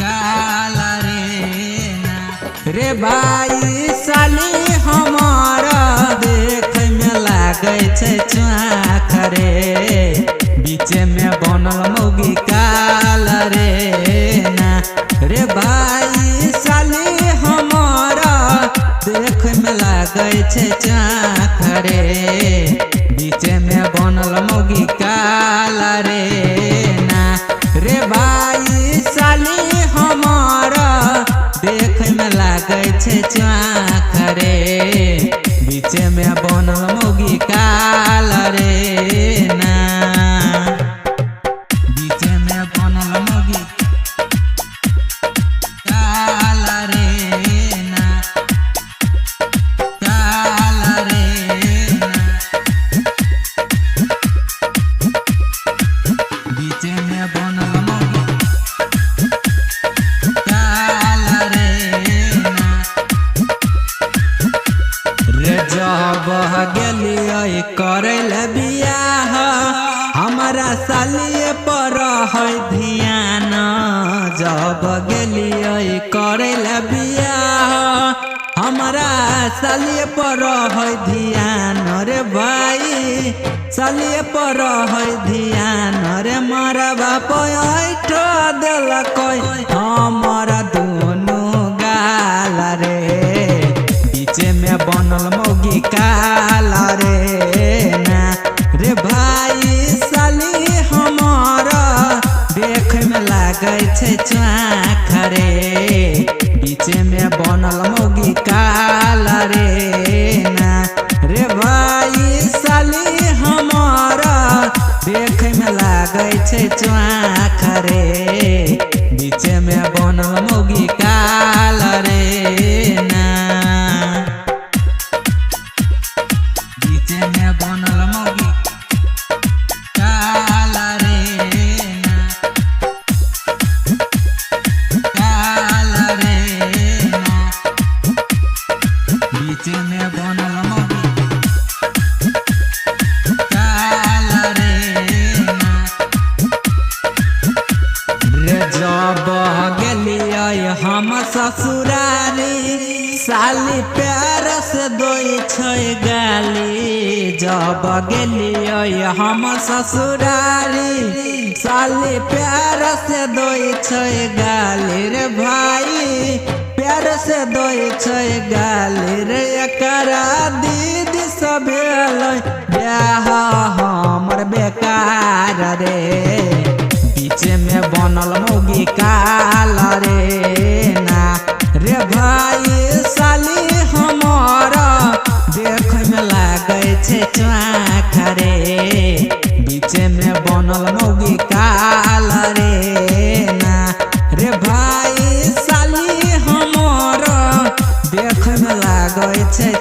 काला रे भाई साली हमारा देख में लागे छे चाख रे बीच में बनल मौगी काला रे भाई साली हमारा देख में लागे छे चाख रे बीच में बनल मौगी काला रे भाई साली हमारा देख में लागे छे चाख रे बीच में बनल मौगी काला बीच में बनल मौगी काला काला बीच में बनल मौगी काला जब गेलिए करल बियाह हमारा सालिए पर है ध्यान जब गेलिए करल बियाह हमारा सालिए पर है ध्यान रे भाई सालिए पर है ध्यान रे मारा बाप ऐठो देलक हमारा दोनों गाल बीच में बनल मौगी काला रे भाई साली हमारा देख में लागे छे चाख रे बीच में बनल मौगी काला रे भाई साली हमारा देख में लागे छे चाख रे बीच में बनल मौगी काला बीच में बनल मौगी काला काला बीच में बनल मौगी काला जब गेलिए हम ससुरारी साली प्यार से दोई छै गाली जब गेलिए हम ससुरारी साली प्यार से दोई छै गाली रे भाई प्यार से दोई छै गाली रे एकरा दीदी सब ब्याह हमर बेकार रे बीच में बनल मौगी काला रे भाई साली हमारा देख में लागे छे चाख रे बीच में बनल मौगी काला रे भाई साली हमारा देख में लागे छे